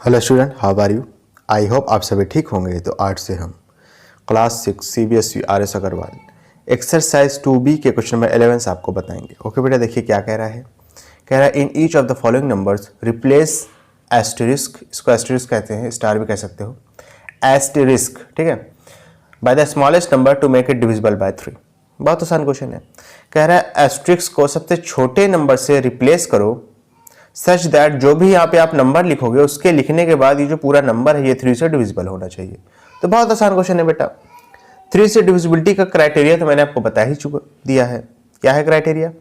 Hello student, how are you? I hope आप सभी ठीक होंगे। तो आज से हम class 6 CBSE RS Agarwal exercise 2B के क्वेश्चन नंबर 11 आपको बताएंगे। ओके बेटा, देखिए क्या कह रहा है। कह रहा है in each of the following numbers replace asterisk, इसको एस्टेरिस्क कहते हैं, स्टार भी कह सकते हो, एस्टेरिस्क, ठीक है, by the smallest number two make it divisible by 3। बहुत आसान क्वेश्चन है। कह रहा है एस्टेरिस्क को सबसे छोटे नंबर से रिप्लेस करो सच दैट जो भी यहाँ पे आप नंबर लिखोगे उसके लिखने के बाद ये जो पूरा नंबर है ये 3 से डिविजिबल होना चाहिए। तो बहुत आसान क्वेश्चन है बेटा। 3 से डिविजिबिलिटी का क्राइटेरिया तो मैंने आपको बता ही चुका दिया है। क्या है क्राइटेरिया?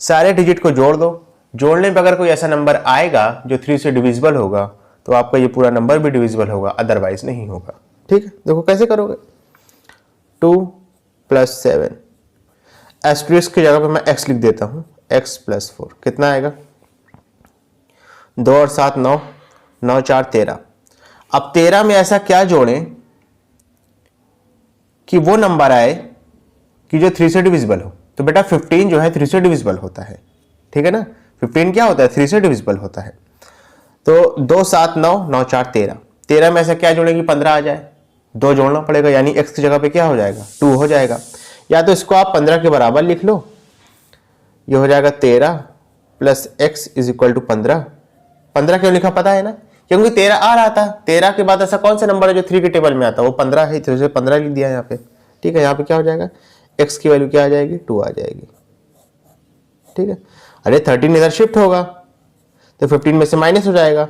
सारे डिजिट को जोड़ दो, जोड़ने पर अगर कोई ऐसा नंबर आएगा जो 3 से डिविजिबल होगा तो आपका ये पूरा नंबर भी डिविजिबल होगा, अदरवाइज नहीं होगा। ठीक है, देखो कैसे करोगे। 2 + 7 एस्टेरिस्क की जगह पे मैं x लिख देता हूँ, x + 4 कितना आएगा? 2 और 7 9, 9 4 13। अब 13 में ऐसा क्या जोड़ें कि वो नंबर आए कि जो 3 से डिविजिबल हो। तो बेटा 15 जो है 3 से डिविजिबल होता है, ठीक है ना। 15 क्या होता है? 3 से डिविजिबल होता है। तो 2 7 9, 9 4 13। 13 में ऐसा क्या जोड़ें कि 15 आ जाए? 2 जोड़ना पड़ेगा, यानी x की जगह पे क्या हो जाएगा? 2 हो जाएगा। या तो इसको आप 15 के बराबर लिख लो, ये हो जाएगा 13 + x = 15। 15 क्यों लिखा पता है ना? क्योंकि 13 आ रहा था। 13 के बाद ऐसा कौन सा नंबर है जो 3 के टेबल में आता है? वो 15 है, तो इसे 15 लिख दिया यहाँ पे। ठीक है, यहाँ पे क्या हो जाएगा? x की वैल्यू क्या आ जाएगी? 2 आ जाएगी। ठीक है, अरे 13 इधर शिफ्ट होगा तो 15 में से माइनस हो जाएगा।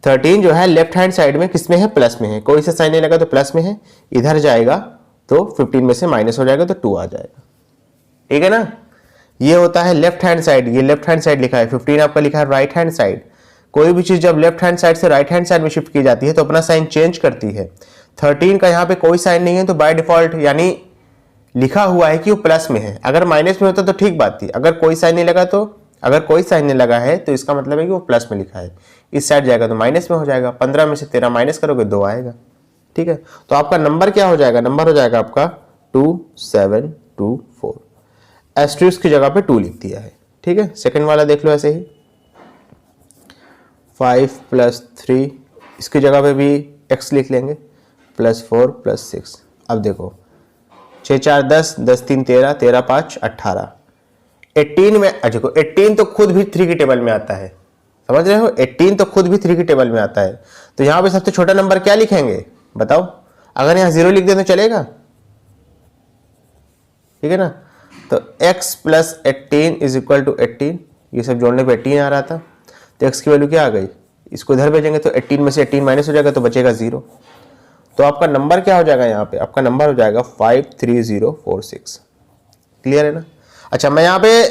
13 जो है लेफ्ट हैंड साइड में किस में है? प्लस में है। कोई सा साइन नहीं लगा तो प्लस में है, इधर जाएगा तो 15 में से माइनस हो जाएगा तो 2 आ जाएगा। ठीक है ना। ये होता है लेफ्ट हैंड साइड, ये लेफ्ट हैंड साइड लिखा है। 15 आपका लिखा है राइट हैंड साइड। कोई भी चीज जब लेफ्ट हैंड साइड से राइट हैंड साइड में शिफ्ट की जाती है तो अपना साइन चेंज करती है। 13 का यहाँ पे कोई साइन नहीं है तो बाय डिफॉल्ट यानी लिखा हुआ है कि वो प्लस में है। अगर माइनस में होता तो ठीक बात थी। अगर कोई साइन नहीं लगा तो, अगर कोई साइन नहीं लगा है तो इसका मतलब है कि वो प्लस में लिखा है। इस साइड जाएगा तो माइनस में हो जाएगा। 15 में से 13 माइनस करोगे 2 आएगा। ठीक है, तो आपका नंबर क्या हो जाएगा? नंबर हो जाएगा आपका 2724। एस्टेरिस्क की जगह पे 2 लिख दिया है। ठीक है, सेकंड वाला देख लो ऐसे ही। 5 + 3 इसकी जगह पे भी x लिख लेंगे, +4 + 6। अब देखो 6 4 10, 10 3 13, 13 5 18। 18 में देखो 18 तो खुद भी 3 की टेबल में आता है, समझ रहे हो। 18 तो खुद भी 3 की टेबल में आता है। तो यहाँ पे सबसे छोटा नंबर क्या लिखेंगे बताओ? अगर यहाँ 0 लिख दे तो चलेगा? ठीक है ना। तो x + 18 = 18, ये सब जोड़ने पे 18 आ रहा था। तो x की वैल्यू क्या आ गई? इसको इधर भेजेंगे तो 18 में से 18 माइनस हो जाएगा तो बचेगा 0। तो आपका नंबर क्या हो जाएगा? यहाँ पे आपका नंबर हो जाएगा 53046। क्लियर है ना। अच्छा, मैं यहाँ पे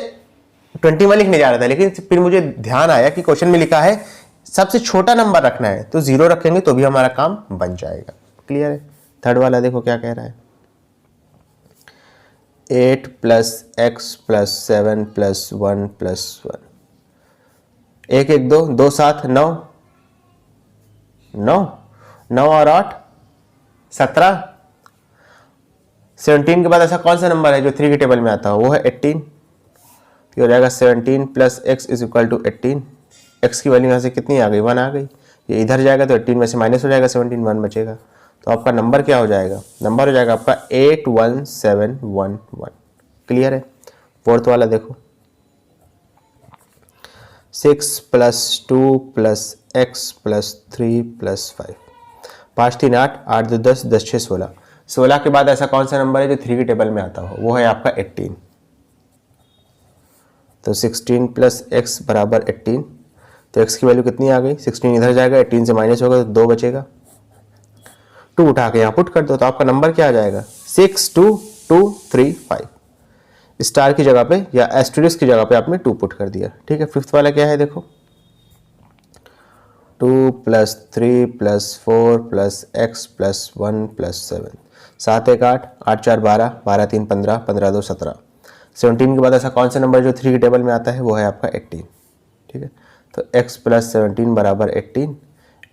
21 लिखने जा रहा था, लेकिन फिर मुझे ध्यान आया कि क्वेश्चन में लिखा है सबसे छोटा नंबर रखना है, तो 0 रखेंगे तो भी हमारा काम बन जाएगा। क्लियर है। थर्ड वाला देखो क्या कह रहा है। 8 + x + 7 + 1 + 1। 1 1 2, 2 7 9, 9 9 और 8 17। 17 के बाद ऐसा कौन सा नंबर है जो 3 के टेबल में आता हो? वो है 18। ये हो जाएगा 17 + x = 18। x की वैल्यू यहाँ से कितनी आ गई? 1 आ गई। ये इधर जाएगा तो 18 में से माइनस हो जाएगा, 17 1 बचेगा। तो आपका नंबर क्या हो जाएगा? नंबर हो जाएगा आपका 81711। क्लियर है। फोर्थ वाला देखो। 6 + 2 + x + 3 + 5। 5 3 8, 8 2 10, 10 6 16। 16 के बाद ऐसा कौन सा नंबर है जो 3 की टेबल में आता हो? वो है आपका 18। तो 16 + x = 18। तो x की वैल्यू कितनी आ गई? 16 इधर जाएगा, 18 से माइनस होगा तो 2 बचेगा। 2 उठा के यहाँ पुट कर दो तो आपका नंबर क्या आ जाएगा? 62235। स्टार की जगह पे या एस्टेरिस्क की जगह पे आपने 2 पुट कर दिया। ठीक है। फिफ्थ वाला क्या है देखो। 2 + 3 + 4 + x + 1 + 7। 7 1 8, 8 4 12, 12 3 15, 15 2 17। 17 के बाद ऐसा कौन सा नंबर जो 3 के टेबल में आता है? वो है आपका 18। ठीक है, तो x + 17 = 18।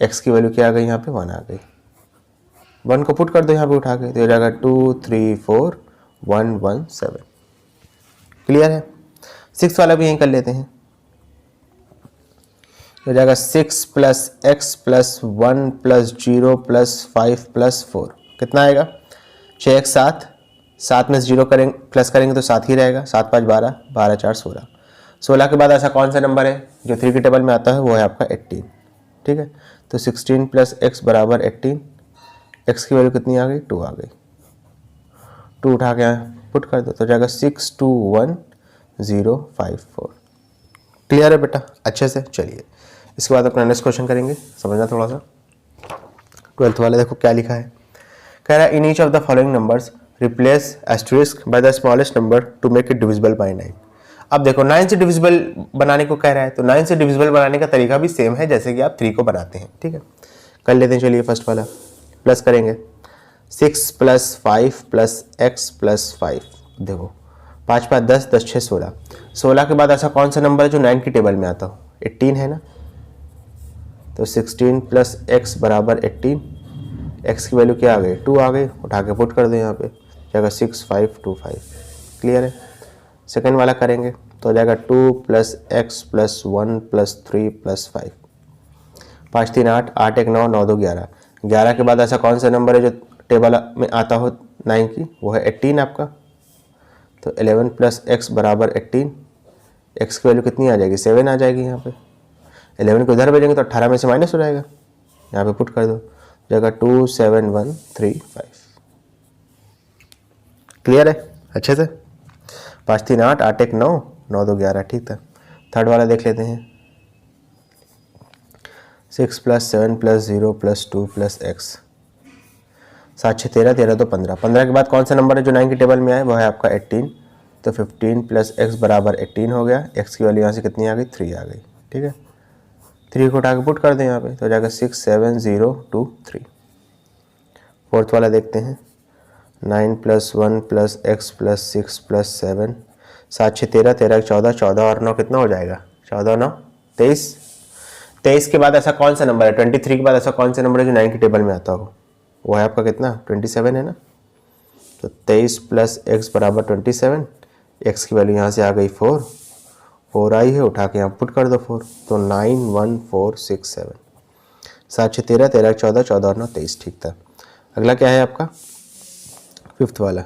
x की वैल्यू क्या आ गई? यहाँ पे 1 आ गई। 1 को पुट कर दो यहाँ पे उठा के, तो हो जाएगा 234117। क्लियर है। 6 वाला भी यहीं कर लेते हैं। हो जाएगा 6 plus x plus 1 plus 0 plus 5 plus 4, कितना आएगा 6x 7, 7 में 0 करेंगे प्लस करेंगे तो 7 ही रहेगा, 7 5 12, 12 4 16, 16 के बाद ऐसा कौन सा नंबर है जो 3 की टेबल में आता है, वो है आपका 18। ठीक है, तो 16 प्लस एक्स बराबर 18, एक्स की वैल्यू कितनी आ गई 2 आ गई, 2 उठा के पुट कर दो तो जाएगा 621054। क्लियर है बेटा अच्छे से। चलिए इसके बाद अपना नेक्स्ट क्वेश्चन करेंगे, समझना थोड़ा सा। 12th वाले देखो क्या लिखा है, कह रहा है in each of the following numbers replace asterisk by the smallest number two make it divisible by 9। अब देखो 9 से डिविजिबल बनाने को कह रहा है, तो 9 से डिविजिबल बनाने का तरीका भी सेम है जैसे कि आप 3 को बनाते हैं। ठीक है, कर लेते हैं। चलिए फर्स्ट वाला प्लस करेंगे 6 प्लस 5 प्लस एक्स प्लस 5, देखो 5 5 10, 10 6 16, 16 के बाद ऐसा कौन सा नंबर है जो 9 की टेबल में आता हो, 18 है ना, तो 16 प्लस एक्स बराबर 18, एक्स की वैल्यू क्या आ गई 2 आ गई, उठा के पुट कर दो यहाँ पे, जाएगा 6525। क्लियर है। सेकेंड वाला करेंगे तो हो जाएगा 2 plus x plus 1 plus 3 plus 5, 5 3 8, 8 1 9, 9 2 11, 11 के बाद ऐसा कौन सा नंबर है जो टेबल में आता हो 9 की, वो है 18 आपका, तो 11 प्लस एक्स बराबर 18, एक्स की वैल्यू कितनी आ जाएगी 7 आ जाएगी यहाँ पे, 11 को उधर भेजेंगे तो 18 में से माइनस हो जाएगा, यहाँ पे पुट कर दो, जगह 27135। क्लियर है अच्छे से। 5 3 8, 8 1 9, 9 2 11, ठीक था। थर्ड वाला देख लेते हैं, 6 plus 7 plus 0 plus 2 plus x, 7 6 13, 13 2 15, 15 के बाद कौन सा नंबर है जो 9 की टेबल में आए, वो है आपका 18, तो 15 प्लस एक्स बराबर 18 हो गया, एक्स की वैल्यू यहाँ से कितनी आ गई 3 आ गई। ठीक है, 3 को उठा के पुट कर दें यहाँ पे, तो हो जाएगा 67023। फोर्थ वाला देखते हैं, 9 plus 1 plus x plus 6 plus 7, 7 6 13, 13 14, 14 और 9 कितना हो जाएगा 14 9 23। 23 के बाद ऐसा कौन सा नंबर है, 23 के बाद ऐसा कौन सा नंबर है जो 9 की टेबल में आता हो, वो है आपका कितना 27 है ना, तो 23 प्लस एक्स बराबर 27, एक्स की वैल्यू यहाँ से आ गई 4, 4 आई है, उठा के यहाँ पुट कर दो 4, तो 91467, 7 6 13, 13 14, 14 और 9 23, ठीक था। अगला क्या है आपका फिफ्थ वाला,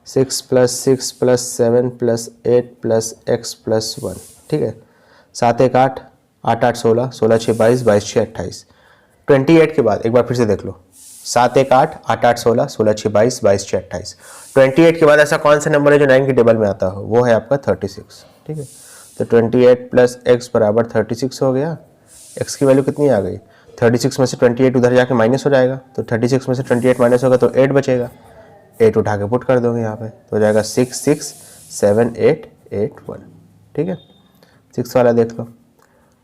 6 plus 6 plus 7 plus 8 plus x plus 1, ठीक है, 7 1 8, 8 8 16, 16 6 22, 22 6 28, 28 के बाद एक बार फिर से देख लो, 7 1 8, 8 8 16, 16 6 22, 22 6 28, 28 के बाद ऐसा कौन सा नंबर है जो 9 की टेबल में आता हो, वो है आपका 36। ठीक है, तो 28 प्लस एक्स बराबर 36 हो गया, एक्स की वैल्यू कितनी आ गई 36 में से 28 उधर जाके माइनस हो जाएगा, तो 36 में से 28 माइनस होगा तो 8 बचेगा, 8 उठा के पुट कर दोगे यहाँ पे, तो हो जाएगा 667881। ठीक है, 6 वाला देख लो,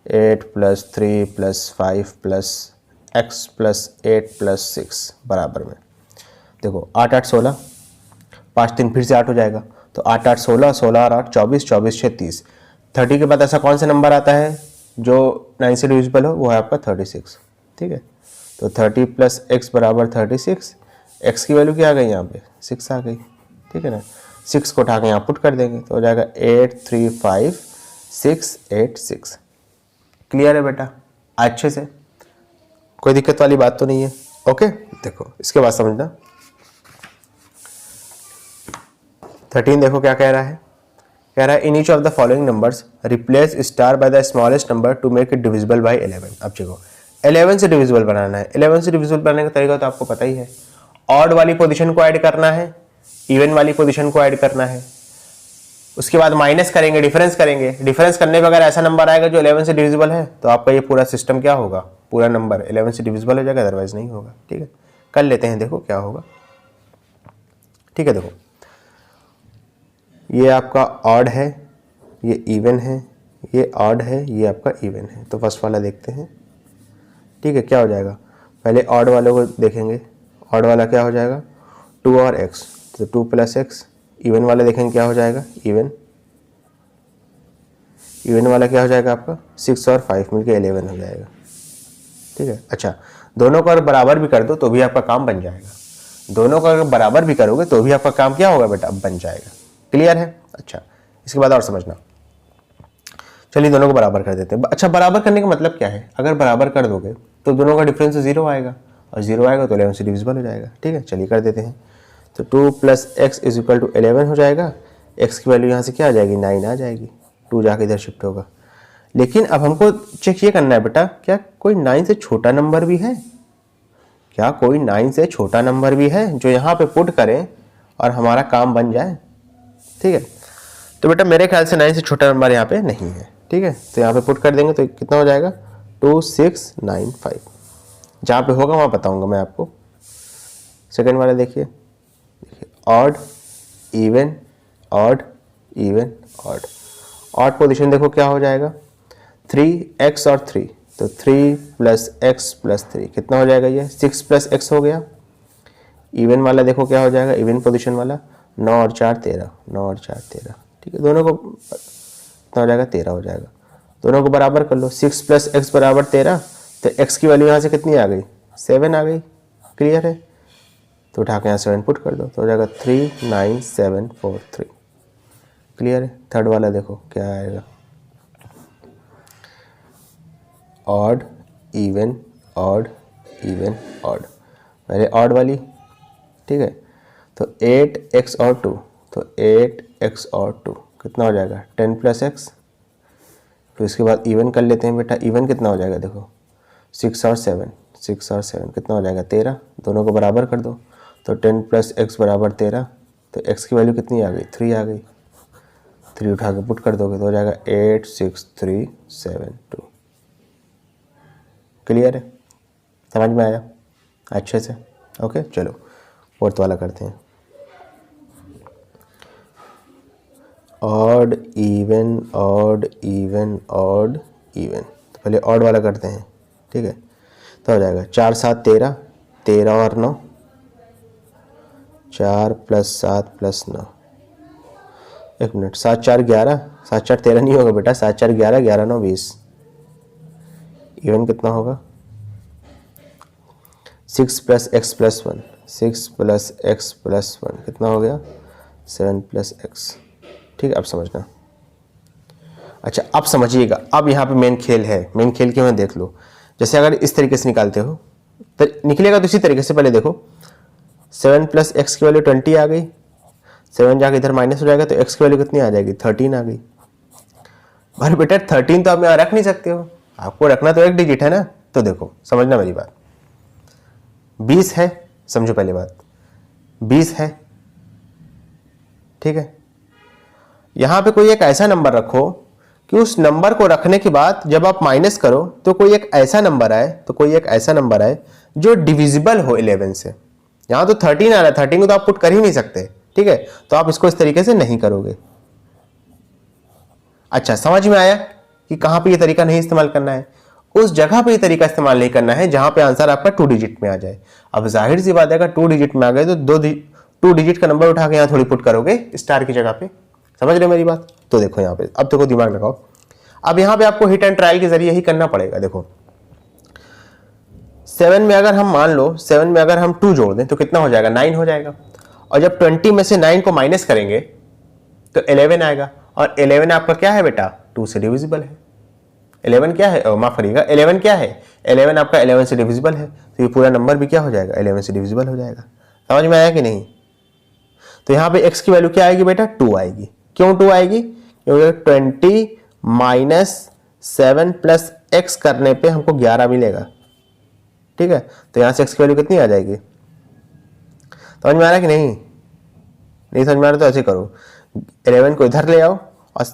8 plus 3 plus 5 plus x plus 8 plus 6 बराबर में, देखो 8 8 16, 5 3 फिर से 8 हो जाएगा, तो 8 8 16, 16 और 8 24, 24 6 30, 30 के बाद ऐसा कौन सा नंबर आता है जो 9 से डिविजिबल हो, वो है आपका 36। ठीक है, तो 30 प्लस एक्स बराबर 36, एक्स की वैल्यू क्या आ गई यहाँ पे 6 आ गई। ठीक है ना, 6 को उठा के यहाँ पुट कर देंगे तो हो जाएगा 835686। क्लियर है बेटा अच्छे से, कोई दिक्कत वाली बात तो नहीं है। ओके, देखो इसके बाद समझना 13 देखो क्या कह रहा है, कह रहा है in each of the following numbers replace star by the smallest number two make it divisible by 11। अब देखो 11 से डिविजिबल बनाना है, 11 से डिविजिबल बनाने का तरीका तो आपको पता ही है, ऑड वाली पोजीशन को ऐड करना है, इवन वाली पोजीशन को ऐड करना है, उसके बाद माइनस करेंगे, डिफरेंस करेंगे, डिफरेंस करने पर अगर ऐसा नंबर आएगा जो 11 से डिविजिबल है तो आपका ये पूरा सिस्टम क्या होगा, पूरा नंबर 11 से डिविजिबल हो जाएगा, अदरवाइज नहीं होगा। ठीक है, कर लेते हैं, देखो क्या होगा। ठीक है, देखो ये आपका ऑड है, ये इवन है, ये ऑड है, ये आपका इवन है, तो फर्स्ट वाला देखते हैं। ठीक है, क्या हो जाएगा, पहले ऑड वाले को देखेंगे, ऑड वाला क्या हो जाएगा 2 और x, तो 2 प्लस एक्स, इवन वाला देखेंगे क्या हो जाएगा इवन, इवन वाला क्या हो जाएगा आपका 6 और 5 मिलके 11 हो जाएगा। ठीक है, अच्छा दोनों को अगर बराबर भी कर दो तो भी आपका काम बन जाएगा, दोनों को अगर बराबर भी करोगे तो भी आपका काम क्या होगा बेटा बन जाएगा। क्लियर है। अच्छा इसके बाद और समझना, चलिए दोनों को बराबर कर देते हैं। अच्छा, बराबर करने का मतलब क्या है? अगर बराबर कर दोगे तो दोनों का डिफरेंस 0 आएगा, और 0 आएगा तो 11 से डिविजिबल हो जाएगा। ठीक है, चलिए कर देते हैं। तो 2 + x = 11 हो जाएगा। x की वैल्यू यहाँ से क्या आ जाएगी? 9 आ जाएगी। 2 जाके इधर शिफ्ट होगा। लेकिन अब हमको चेक ये करना है बेटा, क्या कोई 9 से छोटा नंबर भी है? क्या कोई 9 से छोटा नंबर भी है जो यहाँ पे पुट करें और हमारा काम बन जाए? ठीक है, तो बेटा मेरे ख्याल से 9 से छोटा नंबर यहाँ पे नहीं है। ठीक है, तो यहाँ पे पुट कर देंगे तो कितना हो जाएगा? 2695। जहाँ पे होगा वहाँ बताऊँगा मैं आपको। सेकेंड वाला देखिए, odd, even, odd, even, odd. Odd position देखो क्या हो जाएगा? 3x और 3, तो 3 + x + 3 कितना हो जाएगा? ये 6 + x हो गया। इवन वाला देखो क्या हो जाएगा? इवन पोजीशन वाला 9 और 4 13, 9 और 4 13। ठीक है, दोनों को कितना हो जाएगा? 13 हो जाएगा। दोनों को बराबर कर लो। 6 + x = 13, तो x की वैल्यू यहाँ से कितनी आ गई? 7 आ गई। क्लियर है? तो उठा के यहाँ 7 पुट कर दो तो हो जाएगा 39743। क्लियर है? थर्ड वाला देखो क्या आएगा? Odd, even, odd, even, odd. पहले ऑड वाली। ठीक है, तो 8x और 2, तो 8x और 2 कितना हो जाएगा? 10 + x। तो इसके बाद इवन कर लेते हैं बेटा। इवन कितना हो जाएगा? देखो 6 और 7, 6 और 7 कितना हो जाएगा? 13। दोनों को बराबर कर दो तो 10 + x = 13। तो x की वैल्यू कितनी आ गई? 3 आ गई। 3 उठा के पुट कर दोगे तो हो जाएगा 86372। क्लियर है? समझ में आया अच्छे से? ओके, चलो फोर्थ वाला करते हैं। Odd, even, odd, even, odd, even. तो पहले ऑड वाला करते हैं। ठीक है, तो हो जाएगा 4 7 13, 13 और 9, 4 + 7 + 9। एक मिनट, 7 4 11, 7 4 13 नहीं होगा बेटा, 7 4 11, 11 9 20। इवन कितना होगा? 6 + x + 1, 6 + x + 1 कितना हो गया? 7 + x। ठीक है, अब समझना। अच्छा, अब समझिएगा। अब यहाँ पे मेन खेल है। मेन खेल क्यों है देख लो। जैसे अगर इस तरीके से निकालते हो तो निकलेगा तो इसी तरीके से। पहले देखो 7 + x की वैल्यू 20 आ गई। 7 जाके इधर माइनस हो जाएगा तो x की वैल्यू कितनी आ जाएगी? 13 आ गई। भाई बेटा 13 तो आप यहाँ रख नहीं सकते हो, आपको रखना तो एक डिजिट है ना। तो देखो समझना मेरी बात, 20 है, समझो पहले बात, 20 है। ठीक है, यहां पे कोई एक ऐसा नंबर रखो कि उस नंबर को रखने के बाद जब आप माइनस करो तो कोई एक ऐसा नंबर आए, जो डिविजिबल हो 11 से। यहां तो 13 आ रहा है, 13 को तो आप पुट कर ही नहीं सकते। ठीक है, तो आप इसको इस तरीके से नहीं करोगे। अच्छा, समझ में आया कि कहां पे ये तरीका नहीं इस्तेमाल करना है? उस जगह पे ये तरीका इस्तेमाल नहीं करना है जहां पे आंसर आपका 2 डिजिट में आ जाए। अब जाहिर सी बात है अगर 2 डिजिट में आ गए तो 2 डिजिट का नंबर उठा के यहां थोड़ी पुट करोगे स्टार की जगह पे। समझ रहे मेरी बात? तो देखो यहाँ पे, अब देखो दिमाग लगाओ। अब यहाँ पे आपको हिट एंड ट्रायल के जरिए ही करना पड़ेगा। देखो 7 में अगर हम मान लो 7 में अगर हम 2 जोड़ दें तो कितना हो जाएगा? 9 हो जाएगा। और जब 20 में से 9 को माइनस करेंगे तो 11 आएगा। और 11 आपका क्या है बेटा? 2 से डिविजिबल है। 11 क्या है? माफ करिएगा, 11 क्या है? 11 आपका 11 से डिविजिबल है। तो ये पूरा नंबर भी क्या हो जाएगा? 11 से डिविजिबल हो जाएगा। समझ में आया कि नहीं? तो यहाँ पे x की वैल्यू क्या आएगी बेटा? 2 आएगी। क्यों 2 आएगी? क्योंकि 20 - 7 + x करने पे हमको 11 मिलेगा। ठीक है, तो यहाँ से x की वैल्यू कितनी आ जाएगी? समझ में आ रहा है कि नहीं? नहीं समझ में आ रहा तो ऐसे करो, 11 को इधर ले आओ और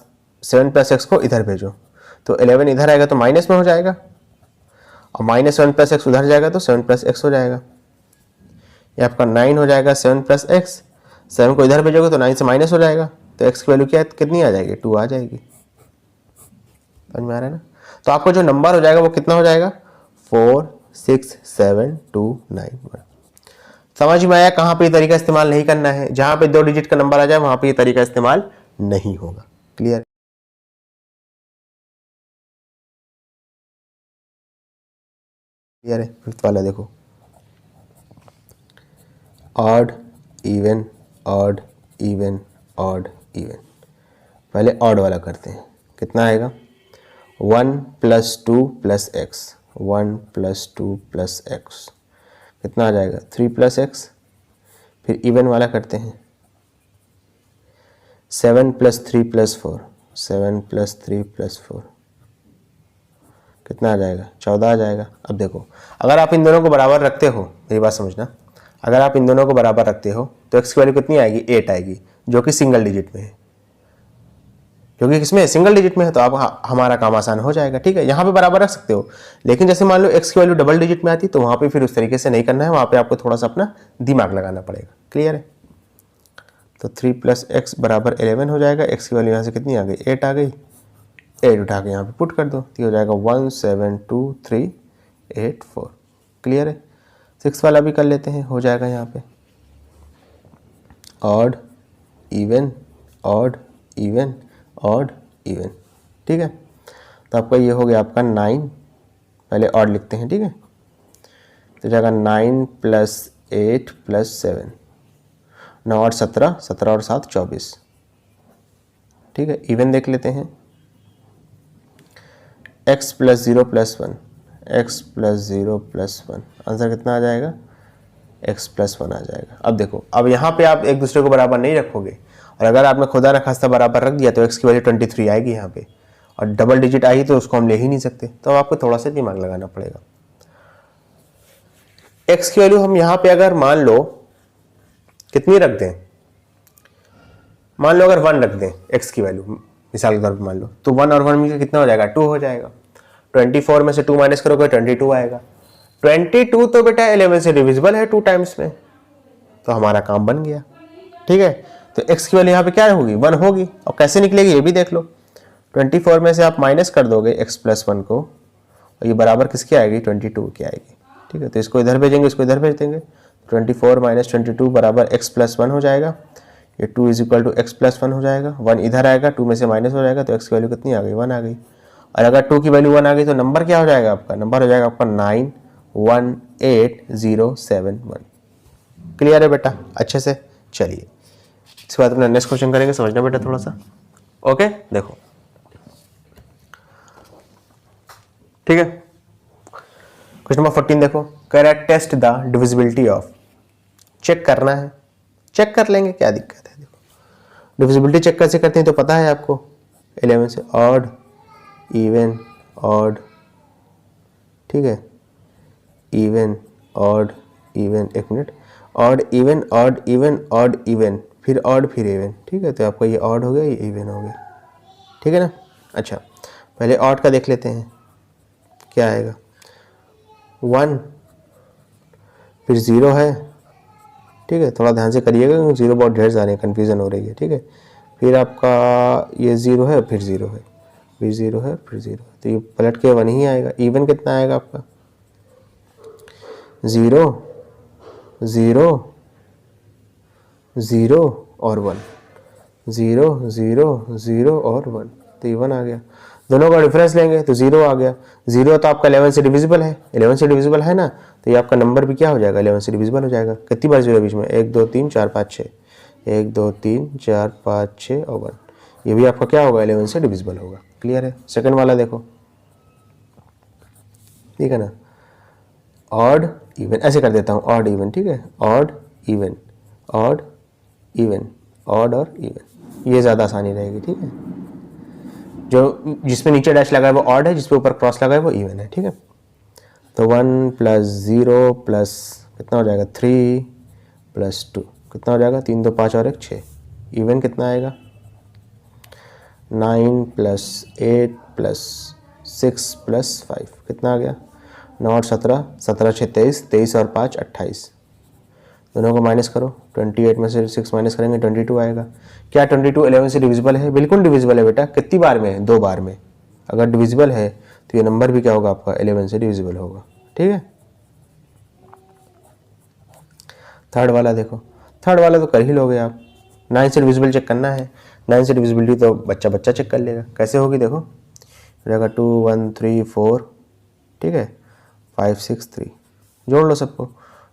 7 + x को इधर भेजो। तो 11 इधर आएगा तो माइनस में हो जाएगा, और -7 + x उधर जाएगा तो 7 + x हो जाएगा। ये आपका 9 हो जाएगा 7 + x। 7 को इधर भेजोगे तो 9 से माइनस हो जाएगा, तो x की वैल्यू क्या कितनी आ जाएगी? 2 आ जाएगी। समझ में आ रहा है ना? तो आपको जो नंबर हो जाएगा वो कितना हो जाएगा? 46729। समझ में आया कहां पे ये तरीका इस्तेमाल नहीं करना है? जहां पे 2 डिजिट का नंबर आ जाए वहां पे ये तरीका इस्तेमाल नहीं होगा। क्लियर? क्लियर है? फिफ्थ वाला देखो, odd, even, odd, even, odd, even. पहले ऑड वाला करते हैं। कितना आएगा? 1 plus 2 plus x, 1 plus 2 plus x कितना आ जाएगा 3 प्लस एक्स। फिर इवन वाला करते हैं 7 प्लस 3 प्लस 4, 7 प्लस 3 प्लस 4 कितना आ जाएगा 14 आ जाएगा। अब देखो अगर आप इन दोनों को बराबर रखते हो, मेरी बात समझना, अगर आप इन दोनों को बराबर रखते हो तो x की वैल्यू कितनी आएगी 8 आएगी, जो कि सिंगल डिजिट में है, क्योंकि किसमें सिंगल डिजिट में है, तो आप हमारा काम आसान हो जाएगा। ठीक है, यहाँ पे बराबर रख सकते हो, लेकिन जैसे मान लो x की वैल्यू डबल डिजिट में आती तो वहाँ पे फिर उस तरीके से नहीं करना है, वहाँ पे आपको थोड़ा सा अपना दिमाग लगाना पड़ेगा। क्लियर है? तो 3 प्लस एक्स बराबर 11 हो जाएगा। x की वैल्यू यहाँ से कितनी आ गई 8 आ गई, 8 उठा के यहाँ पे पुट कर दो तो हो जाएगा 1723884। क्लियर है? 6 वाला भी कर लेते हैं, हो जाएगा यहाँ पे odd even odd even odd even. ठीक है, तो आपका ये हो गया आपका 9, पहले ऑड लिखते हैं। ठीक है, तो जाएगा 9 प्लस 8 प्लस 7, 9 और 17, 17 और 7 24। ठीक है, इवन देख लेते हैं x plus 0 plus 1, x plus 0 plus 1, answer कितना आ जाएगा x प्लस 1 आ जाएगा। अब देखो, अब यहाँ पे आप एक दूसरे को बराबर नहीं रखोगे, और अगर आपने खुदा न खास्ता बराबर रख दिया तो x की वैल्यू 23 आएगी यहाँ पे, और डबल डिजिट आई तो उसको हम ले ही नहीं सकते, तो आपको थोड़ा सा दिमाग लगाना पड़ेगा। x की वैल्यू हम यहाँ पे अगर मान लो कितनी रख दें, मान लो अगर 1 रख दें x की वैल्यू, मिसाल के तौर पे मान लो, तो 1 और 1 मिलकर कितना हो जाएगा 2 हो जाएगा। 24 में से 2 माइनस करोगे 22 आएगा। 22 तो बेटा 11 से डिविजिबल है 2 टाइम्स में, तो हमारा काम बन गया। ठीक है, तो x की वैल्यू यहाँ पे क्या होगी 1 होगी, और कैसे निकलेगी ये भी देख लो। 24 में से आप माइनस कर दोगे x प्लस 1 को, और ये बराबर किसकी आएगी 22 की आएगी। ठीक है, तो इसको इधर भेजेंगे, इसको इधर भेज देंगे, 24 माइनस 22 बराबर x प्लस 1 हो जाएगा। ये 2 is equal to x plus 1 हो जाएगा, 1 इधर आएगा, 2 में से माइनस हो जाएगा, तो x की वैल्यू कितनी आ गई 1 आ गई। और अगर 2 की वैल्यू 1 आ गई तो नंबर क्या हो जाएगा आपका, नंबर हो जाएगा आपका 918071। क्लियर है बेटा अच्छे से? चलिए इसके बाद अपना नेक्स्ट क्वेश्चन करेंगे, समझना बेटा थोड़ा सा। ओके, देखो ठीक है, क्वेश्चन नंबर 14 देखो, कह रहा है test the divisibility of, check करना है, चेक कर लेंगे क्या दिक्कत है। देखो डिविजिबिलिटी चेक कैसे करते हैं तो पता है आपको, 11 से ऑड इवन ऑड, ठीक है, इवन ऑड इवन, एक minute, odd even odd even odd even, फिर ऑड फिर इवन। ठीक है, तो आपका ये ऑड हो गया, ये इवन हो गया। ठीक है ना? अच्छा, पहले ऑड का देख लेते हैं क्या आएगा, 1 फिर 0 है। ठीक है, थोड़ा ध्यान से करिएगा क्योंकि 0 बहुत ढेर सारे, कन्फ्यूजन हो रही है। ठीक है, फिर आपका ये 0 है, फिर 0 है, फिर 0 है, फिर 0 है, तो ये पलट के 1 ही आएगा। इवन कितना आएगा आपका 0 0 0 और 1, 0 0 0 और 1, तो ये 1 आ गया। दोनों का डिफरेंस लेंगे तो 0 आ गया। 0 तो आपका 11 से डिविजिबल है, 11 से डिविजिबल है ना, तो ये आपका नंबर भी क्या हो जाएगा 11 से डिविजिबल हो जाएगा। कितनी बार 0 बीच में, 1 2 3 4 5 6, 1 2 3 4 5 6 और 1, ये भी आपका क्या होगा 11 से डिविजिबल होगा। क्लियर है? सेकंड वाला देखो, ठीक है ना, ऑड इवन, ऐसे कर देता हूँ, ऑड इवन। ठीक है, odd even odd even odd और इवन, ये ज़्यादा आसानी रहेगी। ठीक है, जो जिसमें नीचे डैश लगा है वो ऑड है, जिसपे ऊपर क्रॉस लगा है वो इवन है। ठीक है, तो 1 प्लस 0 प्लस कितना हो जाएगा 3 प्लस 2 कितना हो जाएगा 3 2 5 और 1 6, इवन कितना आएगा 9 प्लस 8 प्लस 6 प्लस 5 कितना आ गया 9 और 17, 17 6 23, 23 और 5 28, दोनों को माइनस करो, 28 में से 6 माइनस करेंगे 22 आएगा। क्या 22 11 से डिविजिबल है? बिल्कुल डिविजिबल है बेटा। कितनी बार में है? 2 बार में। अगर डिविजिबल है तो ये नंबर भी क्या होगा आपका 11 से डिविजिबल होगा। ठीक है, थर्ड वाला देखो, थर्ड वाला तो कर ही लोगे आप। 9 से डिविजिबल चेक करना है, 9 से डिविजिबिलिटी तो बच्चा बच्चा चेक कर लेगा। कैसे होगी देखो, रहेगा 2 1 3 4, ठीक है, 5 6 3, जोड़ लो सबको,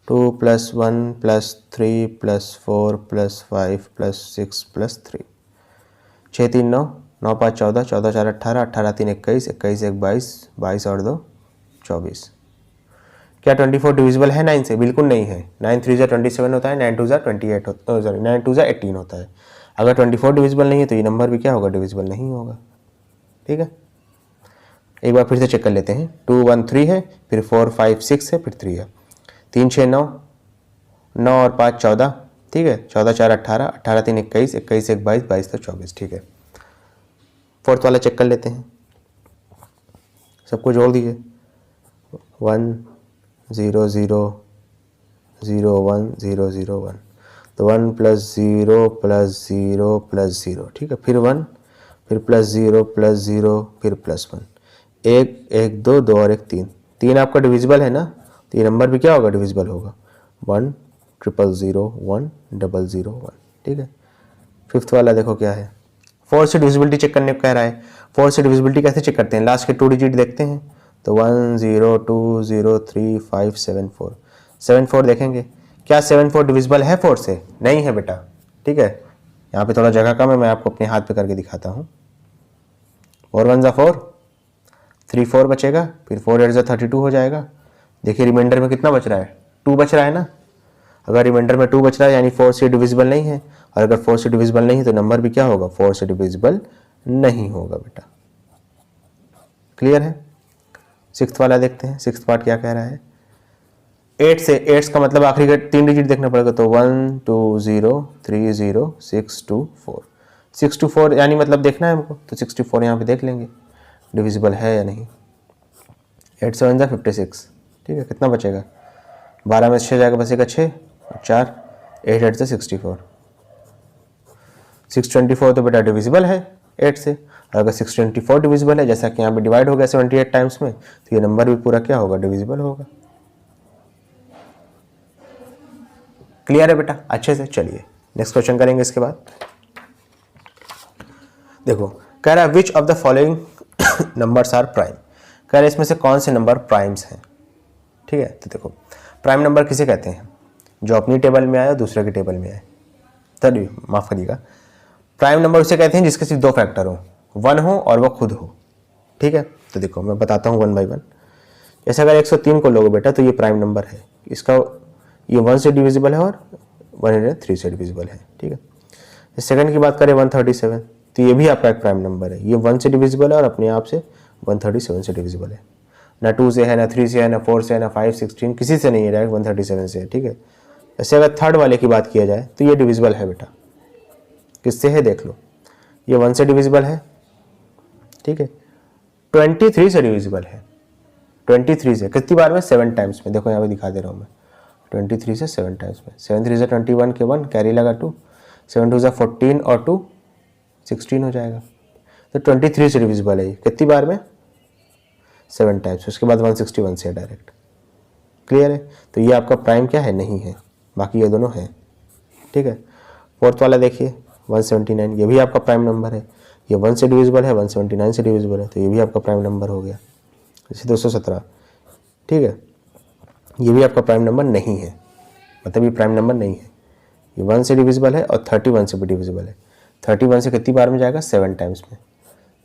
2 plus 1 plus 3 plus 4 plus 5 plus 6 plus 3, 6 3 9, 9 5 14, 14 4 18, 18 3 21, 21 1 22, 22 और 2 24। क्या 24 डिविजिबल है 9 से? बिल्कुल नहीं है। 9 3 27 होता है, 9 2 28 सॉरी 9 2 18 होता है। अगर 24 डिविजिबल नहीं है तो ये नंबर भी क्या होगा? डिविजिबल नहीं होगा। ठीक है, एक बार फिर से चेक कर लेते हैं। 2 1 3 है, फिर 4 5 6 है, फिर 3 है। 3 6 9, 9 और 5 14, ठीक है। 14 4 18, 18 3 21, 21 1 22, 22 तो 24। ठीक है, फोर्थ वाला चेक कर लेते हैं। सबको जोड़ दीजिए। 1 0 0 0 1 0 0 1, तो 1 + 0 + 0 + 0, ठीक है। फिर 1, फिर +0 +0, फिर +1, 1 1 2 2 और 1 3। 3 आपका डिविजिबल है ना, तो ये नंबर भी क्या होगा? डिविजिबल होगा। 1 0 0 1 0 0 1, ठीक है। फिफ्थ वाला देखो क्या है। 4 से डिविजिबिलिटी चेक करने को कह रहा है। 4 से डिविजिबिलिटी कैसे चेक करते हैं? लास्ट के 2 डिजिट देखते हैं, तो 1 0 2 0 3 5 7 4, 7 4 देखेंगे। क्या 7 4 डिविजिबल है 4 से? नहीं है बेटा, ठीक है। यहाँ पे थोड़ा जगह कम है, मैं आपको अपने हाथ पे करके दिखाता हूँ। 4 1 ज़ा 4, 3 4 बचेगा, फिर 4 8 ज़ा 32 हो जाएगा। देखिए रिमाइंडर में कितना बच रहा है? 2 बच रहा है ना। अगर रिमाइंडर में 2 बच रहा है यानी 4 से डिविजिबल नहीं है, और अगर 4 से डिविजिबल नहीं है तो नंबर भी क्या होगा? 4 से डिविजिबल नहीं होगा बेटा। क्लियर है? सिक्स्थ वाला देखते हैं, सिक्स्थ पार्ट क्या कह रहा है। 8 से, 8 का मतलब आखिरी का 3 डिजिट देखना पड़ेगा, तो 1 2 0 3 0 6 2 4, 6 2 4 यानी मतलब देखना है हमको, तो 64 यहाँ पे देख लेंगे डिविजिबल है या नहीं। 8 7 ज़ा 56, ठीक है। कितना बचेगा? 12 में 6 जाएगा, बचेगा 6 और 4, 8 8 से 64, 624 तो बेटा डिविजिबल है 8 से। और अगर 624 डिविजिबल है, जैसा कि यहाँ पे डिवाइड हो गया 78 टाइम्स में, तो ये नंबर भी पूरा क्या होगा? डिविजिबल होगा। क्लियर है बेटा? अच्छे से। चलिए नेक्स्ट क्वेश्चन करेंगे इसके बाद। देखो कह रहा है which of the following numbers are prime. कह रहा है इसमें से कौन से नंबर प्राइम्स हैं। ठीक है, तो देखो प्राइम नंबर किसे कहते हैं? जो अपनी टेबल में आए और दूसरे की टेबल में आए। तभी माफ करिएगा, प्राइम नंबर उसे कहते हैं जिसके सिर्फ 2 फैक्टर हो, 1 हो और वो खुद हो। ठीक है, तो देखो मैं बताता हूँ 1 बाई 1। जैसे अगर 103 को लोगे बेटा तो ये प्राइम नंबर है, इसका ये 1 से डिविजिबल है और 103 से डिविजिबल है। ठीक है, सेकंड की बात करें 137, तो ये भी आपका एक प्राइम नंबर है। ये 1 से डिविजिबल है और अपने आप से 137 से डिविजिबल है। ना 2 से है, ना 3 से है, ना 4 से है, ना 5 16 किसी से नहीं है, डायरेक्ट 137 से है। ठीक है, जैसे अगर थर्ड वाले की बात किया जाए तो ये डिविजिबल है बेटा। किससे है देख लो, ये 1 से डिविजिबल है। ठीक है, 23 से डिविजिबल है। 23 से कितनी बार में? 7 टाइम्स में। देखो यहाँ पे दिखा दे रहा हूँ मैं, 23 से 7 टाइम्स में। 7 3 से 21 के 1 कैरी लगा 2, 7 2 से 14 और 2 16 हो जाएगा। तो 23 से डिविजिबल है ये कितनी बार में? 7 टाइम्स। उसके बाद 161 से डायरेक्ट। क्लियर है? तो ये आपका प्राइम क्या है? नहीं है, बाकी ये दोनों हैं। ठीक है, फोर्थ वाला देखिए 179, ये भी आपका प्राइम नंबर है। ये 1 से डिविजिबल है, 179 से डिविजिबल है, तो ये भी आपका प्राइम नंबर हो गया। जैसे 217, ठीक है, ये भी आपका प्राइम नंबर नहीं है, मतलब ये प्राइम नंबर नहीं है। ये 1 से डिविजिबल है और 31 से भी डिविजिबल है। 31 से कितनी बार में जाएगा? 7 टाइम्स में।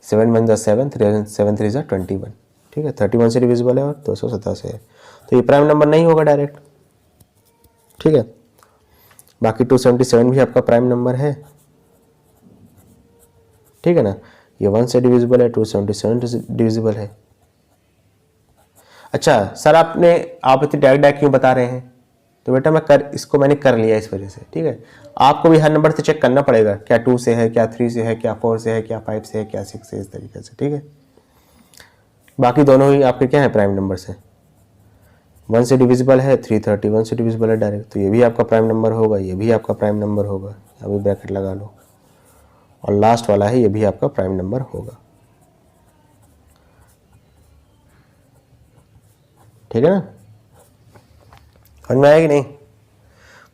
7 1 ज़ा 7, 7 3 ज़ा 21। ठीक है, 31 से डिविजिबल है और 217 से है, तो ये प्राइम नंबर नहीं होगा डायरेक्ट। ठीक है, बाकी 277 भी आपका प्राइम नंबर है। ठीक है ना, ये 1 से डिविजिबल है, 277 से डिविजिबल है। अच्छा सर आप इतनी डायरेक्ट क्यों बता रहे हैं? तो बेटा मैंने कर लिया इस वजह से। ठीक है, आपको भी हर नंबर से चेक करना पड़ेगा, क्या 2 से है, क्या 3 से है, क्या 4 से है, क्या 5 से है, क्या 6 से, इस तरीके से। ठीक है, बाकी दोनों ही आपके क्या है? प्राइम नंबर से। 1 से डिविजिबल है, 331 से डिविजिबल है डायरेक्ट, तो ये भी आपका प्राइम नंबर होगा, ये भी आपका प्राइम नंबर होगा। अभी ब्रैकेट लगा लो, और लास्ट वाला है ये भी आपका प्राइम नंबर होगा। ठीक है ना, समझ में आया कि नहीं?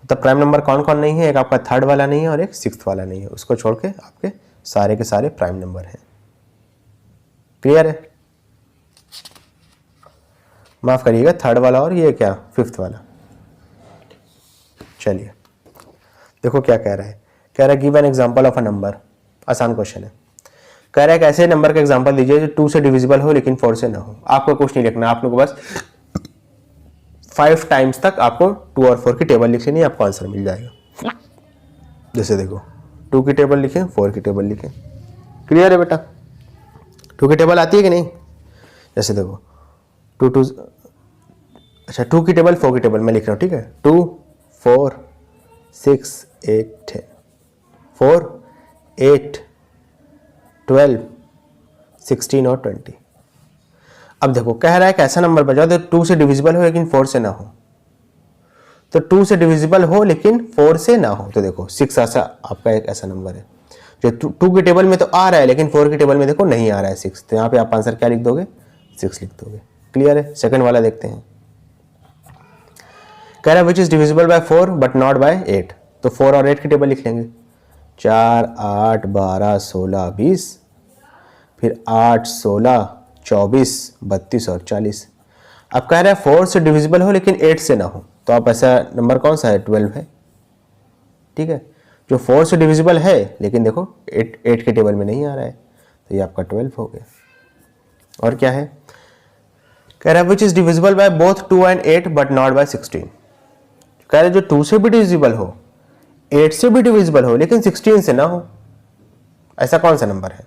तो प्राइम नंबर कौन कौन नहीं है? एक आपका थर्ड वाला नहीं है और एक सिक्स्थ वाला नहीं है, उसको छोड़ के आपके सारे के सारे प्राइम नंबर हैं। क्लियर है? माफ करिएगा, थर्ड वाला और ये क्या? फिफ्थ वाला। चलिए देखो क्या कह रहा है। कह रहा है give an example of a number. आसान क्वेश्चन है। कह रहा है एक ऐसे नंबर का एग्जांपल दीजिए जो 2 से डिविजिबल हो लेकिन 4 से ना हो। आपको कुछ नहीं लिखना, आपको बस 5 टाइम्स तक आपको 2 और 4 की टेबल लिख लेनी, आपको आंसर मिल जाएगा। जैसे देखो 2 की टेबल लिखें, 4 की टेबल लिखें। क्लियर है बेटा? 2 की टेबल आती है कि नहीं? जैसे देखो 2 2 अच्छा 2 की टेबल 4 की टेबल मैं लिख रहा हूँ, ठीक है। 2 4 6 8 10 4 8 12 16 और 20। अब देखो कह रहा है कि ऐसा नंबर बजाओ तो 2 से डिविजिबल हो लेकिन 4 से ना हो। तो 2 से डिविजिबल हो लेकिन 4 से ना हो, तो देखो 6 ऐसा आपका एक ऐसा नंबर है जो 2 की टेबल में तो आ रहा है लेकिन 4 की टेबल में देखो नहीं आ रहा है 6, तो यहाँ पे आप आंसर क्या लिख दोगे? 6 लिख दोगे। क्लियर है? सेकंड वाला देखते हैं। कह रहा है which is divisible by 4 but not by 8, तो 4 और 8 की टेबल लिख लेंगे। 4 8 12 16 20, फिर 8 16 24 32 और 40। अब कह रहा है 4 से डिविजिबल हो लेकिन 8 से ना हो, तो आप ऐसा नंबर कौन सा है? 12 है, ठीक है। जो 4 से डिविजिबल है लेकिन देखो 8 के टेबल में नहीं आ रहा है, तो ये आपका 12 हो गया। और क्या है? कह रहा है which is divisible by both 2 and 8 but not by 16। कह रहा है जो 2 से भी डिविजिबल हो, 8 से भी डिविजिबल हो लेकिन 16 से ना हो, ऐसा कौन सा नंबर है?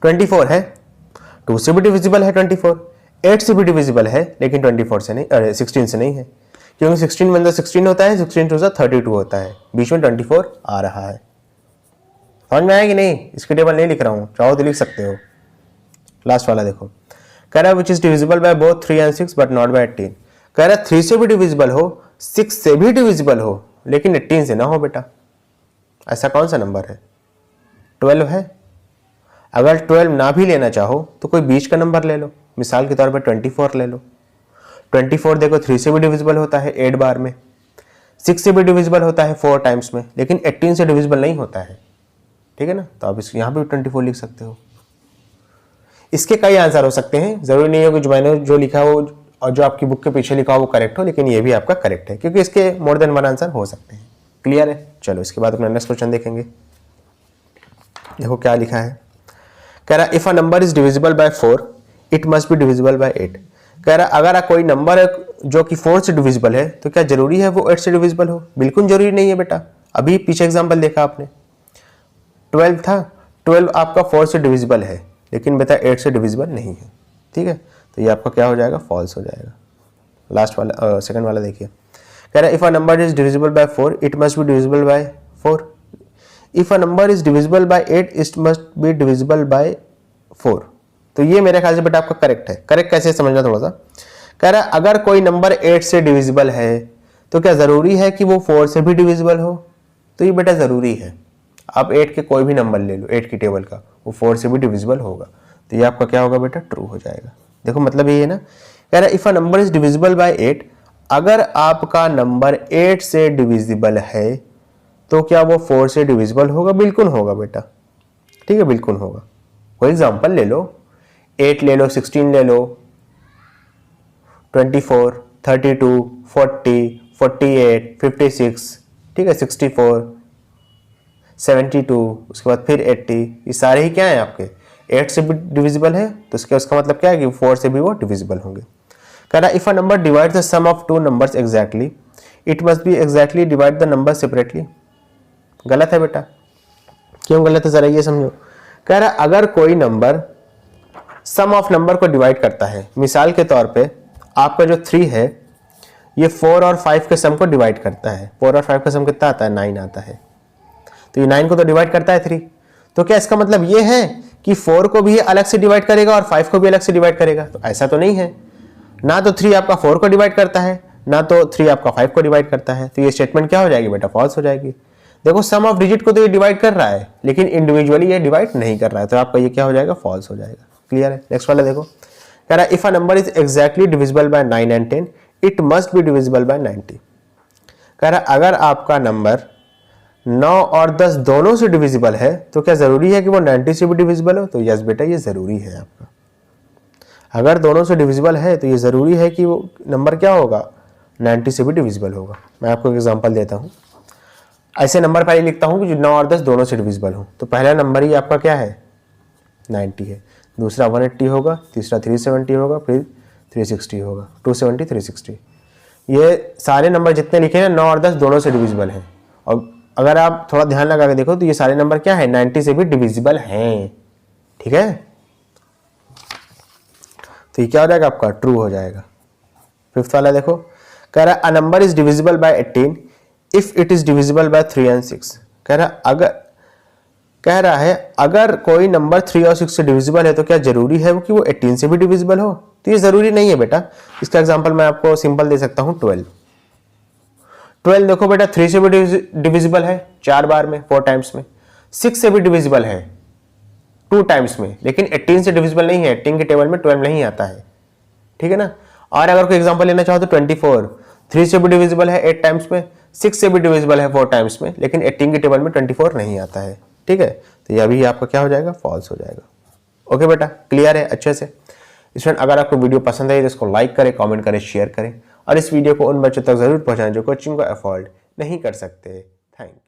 24 है, 2 से भी डिविजिबल है 24, 8 से भी डिविजिबल है लेकिन 24 से नहीं, अरे 16 से नहीं है, क्योंकि 16 में 16 होता है, 16 टू 32 होता है, बीच में 24 आ रहा है। समझ में आया कि नहीं? इसकी टेबल नहीं लिख रहा हूं, चाहो तो लिख सकते हो। लास्ट वाला देखो, कह रहा है which is divisible by both 3 and 6 but not by 18। कह रहा है 3 से भी डिविजिबल हो, 6 से भी डिविजिबल हो लेकिन 18 से ना हो बेटा। ऐसा कौन सा नंबर है? 12 है। अगर 12 ना भी लेना चाहो तो कोई बीच का नंबर ले लो, मिसाल के तौर पर 24 ले लो। 24 देखो 3 से भी डिविजिबल होता है 8 बार में, 6 से भी डिविजिबल होता है 4 टाइम्स में, लेकिन 18 से डिविजिबल नहीं होता है, ठीक है ना। तो आप यहाँ पे 24 लिख सकते हो। इसके कई आंसर हो सकते हैं, जरूरी नहीं है कि जो मैंने जो लिखा हो और जो आपकी बुक के पीछे लिखा हो वो करेक्ट हो, लेकिन ये भी आपका करेक्ट है क्योंकि इसके मोर देन 1 आंसर हो सकते हैं। क्लियर है? चलो इसके बाद अपना नेक्स्ट क्वेश्चन देखेंगे। देखो क्या लिखा है। कह रहा if a number is divisible by 4 it must be divisible by 8। कह रहा अगर कोई नंबर है जो कि 4 से डिविजिबल है तो क्या जरूरी है वो 8 से डिविजिबल हो? बिल्कुल जरूरी नहीं है बेटा। अभी पीछे एग्जांपल देखा आपने, 12 था, 12 आपका 4 से डिविजिबल है लेकिन बेटा 8 से डिविजिबल नहीं है, ठीक है। तो ये आपका क्या हो जाएगा? फॉल्स हो जाएगा। लास्ट वाला सेकंड वाला देखिए, कह रहा है if a number is divisible by 4 it must be divisible by 4। If a number is divisible bye 8 it must be divisible by 4। तो ये मेरे ख्याल से बेटा आपका करेक्ट है। करेक्ट कैसे समझना थोड़ा सा। कह रहा है अगर कोई नंबर 8 से डिविजिबल है तो क्या जरूरी है कि वो 4 से भी डिविजिबल हो? तो ये बेटा जरूरी है। आप 8 के कोई भी नंबर ले लो 8 की टेबल का, वो 4 से भी डिविजिबल होगा, तो ये आपका क्या होगा बेटा? ट्रू हो जाएगा। देखो मतलब ये है ना, कह रहा है if a number is divisible bye 8, अगर आपका नंबर 8 से डिविजिबल है तो क्या वो 4 से डिविजिबल होगा? बिल्कुल होगा बेटा, ठीक है, बिल्कुल होगा। कोई एग्जांपल ले लो, 8 ले लो, 16 ले लो, 24 32 40 48 56, ठीक है, 64 72, उसके बाद फिर 80, ये सारे ही क्या है आपके 8 से भी डिविजिबल है, तो उसका मतलब क्या है कि 4 से भी वो डिविजिबल होंगे। कह रहा if a number divide the sum of 2 numbers exactly it must be exactly divide the number separately. गलत है बेटा। क्यों गलत है? जरा ये समझो। कह रहा अगर कोई नंबर सम ऑफ नंबर को डिवाइड करता है, मिसाल के तौर पे आपका जो 3 है ये 4 और 5 के सम को डिवाइड करता है। 4 और 5 का सम कितना आता है? 9 आता है। तो ये 9 को तो डिवाइड करता है 3, तो क्या इसका मतलब ये है कि 4 को भी अलग से डिवाइड करेगा और 5 को भी अलग से डिवाइड करेगा? तो ऐसा तो नहीं है। ना तो 3 आपका 4 को डिवाइड करता है, ना तो 3 आपका 5 को डिवाइड करता है, तो ये स्टेटमेंट क्या हो जाएगी बेटा? फॉल्स हो जाएगी। देखो सम ऑफ डिजिट को तो ये डिवाइड कर रहा है लेकिन इंडिविजुअली ये डिवाइड नहीं कर रहा है, तो आपका ये क्या हो जाएगा? फॉल्स हो जाएगा। क्लियर है? नेक्स्ट वाला देखो, कह रहा है if a number is exactly divisible by 9 and 10 it must be divisible by 90। कह रहा है अगर आपका नंबर 9 और 10 दोनों से डिविजिबल है तो क्या जरूरी है कि वो 90 से भी डिविजिबल हो? तो यस बेटा ये जरूरी है आपका। अगर दोनों से डिविजिबल है तो ये जरूरी है कि वो नंबर क्या होगा? 90 से भी डिविजिबल होगा। मैं आपको एक एग्जांपल देता हूं। ऐसे नंबर पहले लिखता हूँ कि जो 9 और 10 दोनों से डिविजिबल हो। तो पहला नंबर ही आपका क्या है 90 है, दूसरा 180 होगा, तीसरा 370 होगा, फिर 360 होगा, 270 360। ये सारे नंबर जितने लिखे हैं 9 और 10 दोनों से डिविजिबल हैं। और अगर आप थोड़ा ध्यान लगा के देखो तो ये सारे नंबर क्या है 90 से भी डिविजिबल हैं। ठीक है, तो ये क्या हो जाएगा आपका ट्रू हो जाएगा। फिफ्थ वाला देखो, कह रहा है a number is divisible bye 18 if it is divisible bye 3 and 6। कह रहा है अगर कोई नंबर 3 और 6 से डिविजिबल है तो क्या जरूरी है कि वो 18 से भी डिविजिबल हो? तो ये जरूरी नहीं है बेटा। इसका एग्जांपल मैं आपको सिंपल दे सकता हूं 12 देखो बेटा 3 से भी डिविजिबल है 4 बार में 4 टाइम्स में, 6 से भी डिविजिबल है 2 टाइम्स में, लेकिन 18 से डिविजिबल नहीं है। 18 के टेबल में 12 नहीं आता है। ठीक है ना। और अगर कोई एग्जांपल लेना चाहो तो 24 3 से भी डिविजिबल है 8 टाइम्स में, 6 से भी डिविजिबल है 4 टाइम्स में, लेकिन 18 के टेबल में 24 नहीं आता है। ठीक है, तो यह भी आपका क्या हो जाएगा फॉल्स हो जाएगा। ओके बेटा, क्लियर है अच्छे से। स्टूडेंट अगर आपको वीडियो पसंद आई तो इसको लाइक करें, कमेंट करें, शेयर करें और इस वीडियो को उन बच्चों तक जरूर पहुंचाएं जो कोचिंग को अफोर्ड नहीं कर सकते। Thank you.